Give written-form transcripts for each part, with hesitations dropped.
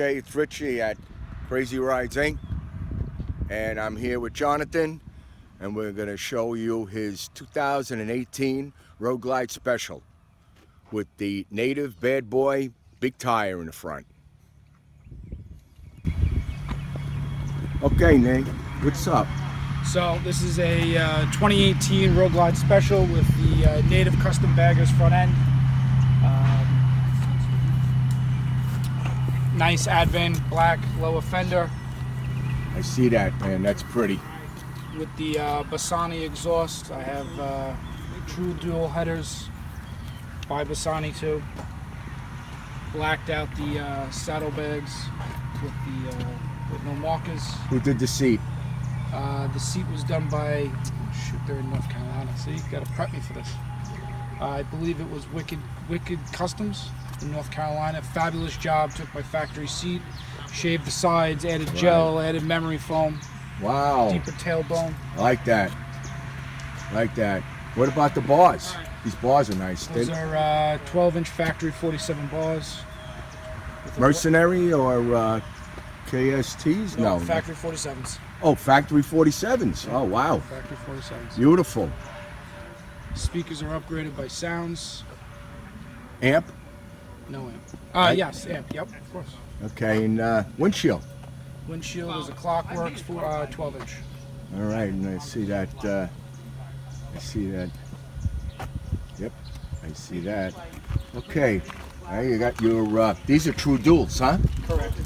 Okay, it's Richie at Crazy Rides Inc. And I'm here with Jonathan, and we're going to show you his 2018 Road Glide Special with the native bad boy big tire in the front. Okay, Nate, what's up? So this is a 2018 Road Glide Special with the native custom baggers front end. Nice Advan black lower fender. I see that, man. That's pretty. With the Bassani exhaust. I have true dual headers by Bassani too. Blacked out the saddlebags with no markers. Who did the seat? The seat was done by, they're in North Carolina. See, you gotta prep me for this. I believe it was Wicked Customs in North Carolina. Fabulous job. Took my factory seat, shaved the sides, added gel, added memory foam. Wow. Deeper tailbone. I like that. Like that. What about the bars? These bars are nice. Those are 12-inch factory 47 bars. Mercenary or KSTs? No. Factory 47s. Oh, factory 47s. Oh, wow. Factory 47s. Beautiful. Speakers are upgraded by Sounds. Amp? No amp. Yes, amp. Yep, of course. Okay, and windshield? Windshield is a Clockworks for 12-inch. All right, and I see that. I see that. Yep, I see that. Okay, now you got your. These are true duals, huh? Correct.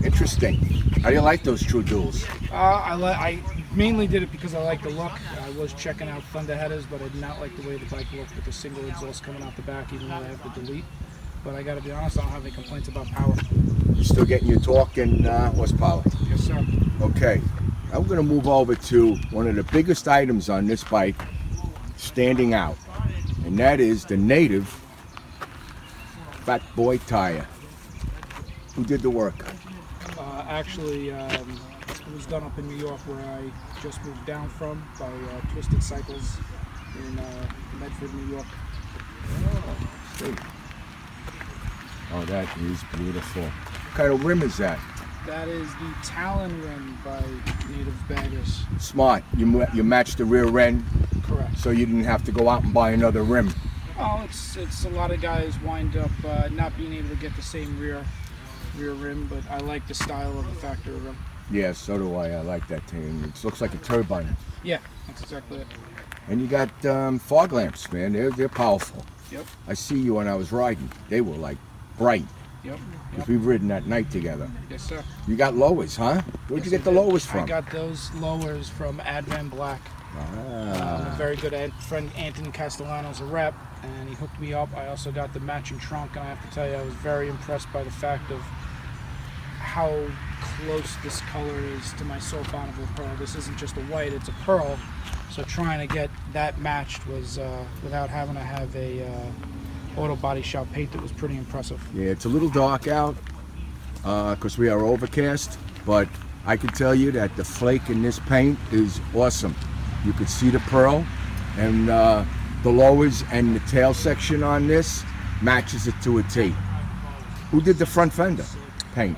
Interesting. How do you like those true duals? I mainly did it because I like the look. I was checking out Thunder headers, but I did not like the way the bike looked with the single exhaust coming out the back, even though I have to delete. But I got to be honest, I don't have any complaints about power. You're still getting your torque and horsepower? Yes, sir. Okay, I'm going to move over to one of the biggest items on this bike standing out, and that is the native fat boy tire. Who did the work? Actually, it was done up in New York, where I just moved down from, by Twisted Cycles in Medford, New York. Oh, that is beautiful. What kind of rim is that? That is the Talon rim by Native Baggers. Smart. You matched the rear end. Correct. So you didn't have to go out and buy another rim. Oh, it's a lot of guys wind up not being able to get the same rear rim, but I like the style of the factory rim. Yeah, so do I. I like that thing. It looks like a turbine. Yeah, that's exactly it. And you got fog lamps, man. They're powerful. Yep. I see you when I was riding. They were like bright. Yep. Because we've ridden that night together. Yes, sir. You got lowers, huh? Where'd you get the lowers from? I got those lowers from Advan Black. A very good friend, Anthony Castellano's a rep, and he hooked me up. I also got the matching trunk, and I have to tell you, I was very impressed by the fact of how close this color is to my Soul Bonneville Pearl. This isn't just a white, it's a pearl. So trying to get that matched was, without having to have a auto body shop paint, it was pretty impressive. Yeah, it's a little dark out because we are overcast, but I can tell you that the flake in this paint is awesome. You could see the pearl, and the lowers and the tail section on this matches it to a T. Who did the front fender paint?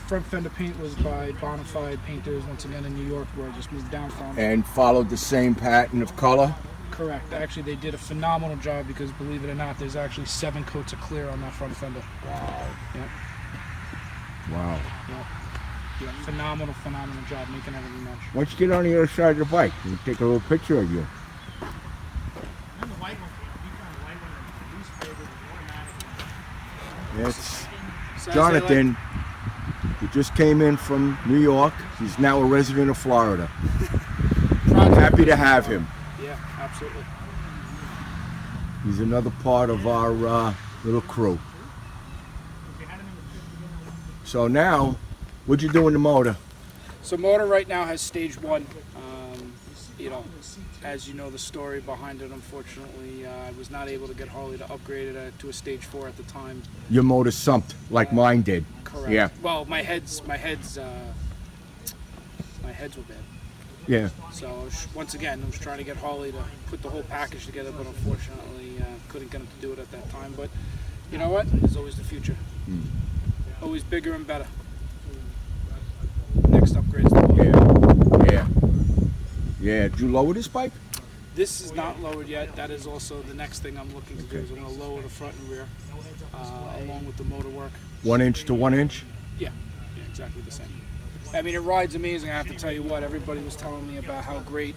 Front fender paint was by Bonafide Painters, once again in New York, where I just moved down from. And followed the same pattern of color? Correct. Actually, they did a phenomenal job because, believe it or not, there's actually 7 coats of clear on that front fender. Wow. Yep. Wow. Yep. Yeah, phenomenal job making everything match. Why don't you get on the other side of the bike and take a little picture of you? It's Jonathan. He just came in from New York. He's now a resident of Florida. Happy to have him. Yeah, absolutely. He's another part of our little crew. So now, what'd you do in the motor? So motor right now has stage 1. As you know the story behind it, unfortunately, I was not able to get Harley to upgrade it to a stage 4 at the time. Your motor sumped like mine did. Correct. Yeah. Well, my heads were bad. Yeah. So once again, I was trying to get Harley to put the whole package together, but unfortunately couldn't get him to do it at that time. But you know what? There's always the future. Always bigger and better. Next upgrade is the Yeah. Yeah. Did you lower this bike? This is not lowered yet. That is also the next thing I'm looking to do. Is I'm going to lower the front and rear, along with the motor work. 1 inch to 1 inch? Yeah, exactly the same. I mean, it rides amazing. I have to tell you what, everybody was telling me about how great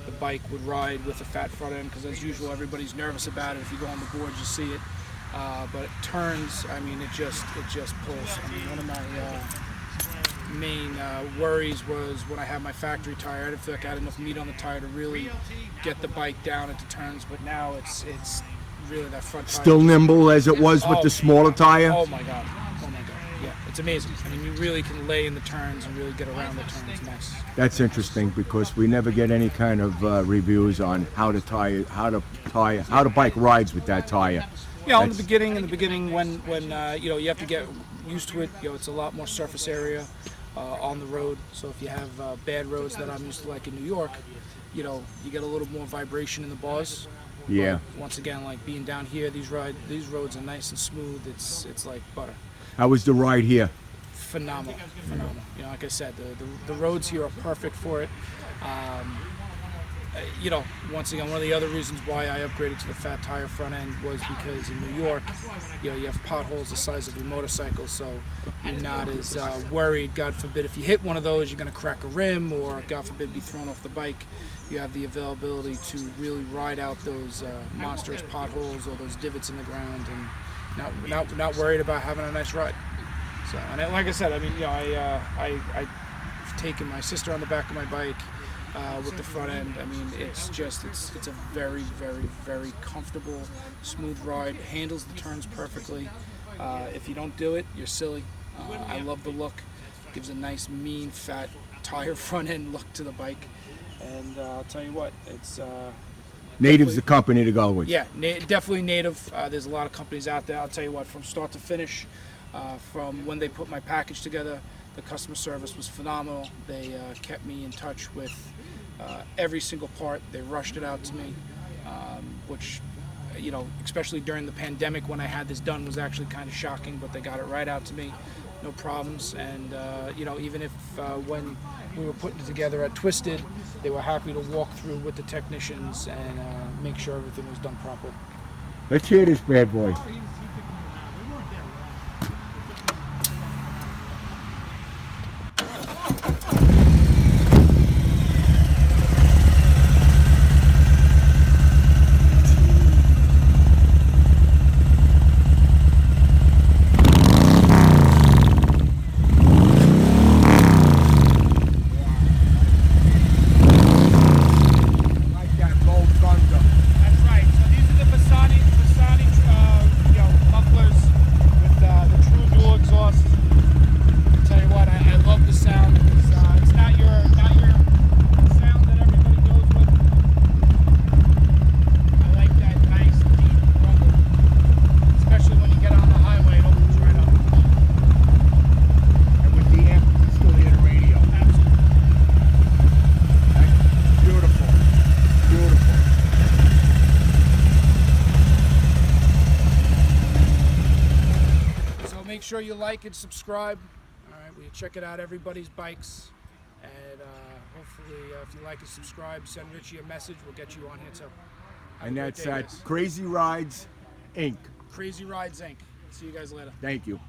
the bike would ride with a fat front end, because as usual, everybody's nervous about it. If you go on the board, you see it. But it turns, I mean, it just pulls. I mean, one of my main worries was when I had my factory tire, I didn't feel like I had enough meat on the tire to really get the bike down into turns, but now it's really that front tire. Still nimble as it was with the smaller tire? Oh my God. Yeah, it's amazing. I mean, you really can lay in the turns and really get around the turns nice. That's interesting because we never get any kind of reviews on how the bike rides with that tire. Yeah, in the beginning when you know, you have to get used to it. You know, it's a lot more surface area on the road. So if you have bad roads that I'm used to, like in New York, you know, you get a little more vibration in the bars. Yeah. But once again, like being down here, these roads are nice and smooth. It's like butter. How was the ride here? Phenomenal. You know, like I said, the roads here are perfect for it. You know, once again, one of the other reasons why I upgraded to the fat tire front end was because in New York, you know, you have potholes the size of your motorcycle, so you're not as worried. God forbid, if you hit one of those, you're going to crack a rim, or God forbid, be thrown off the bike. You have the availability to really ride out those monstrous potholes or those divots in the ground, and not worried about having a nice ride. So, and like I said, I mean, you know, I've taken my sister on the back of my bike with the front end. I mean, it's a very, very, very comfortable, smooth ride. Handles the turns perfectly. If you don't do it, you're silly. I love the look. Gives a nice, mean, fat tire front end look to the bike. And I'll tell you what, it's Native's the company to go with. Yeah, definitely Native. There's a lot of companies out there. I'll tell you what, from start to finish, from when they put my package together, the customer service was phenomenal. They kept me in touch with every single part. They rushed it out to me, which, you know, especially during the pandemic when I had this done, was actually kind of shocking, but they got it right out to me. No problems. And, you know, even if when we were putting it together at Twisted, they were happy to walk through with the technicians and make sure everything was done properly. Let's hear this bad boy. Make sure you like and subscribe. All right, we check it out, everybody's bikes, and hopefully, if you like and subscribe, send Richie a message. We'll get you on here too. And that's at Crazy Rides Inc. Crazy Rides Inc. See you guys later. Thank you.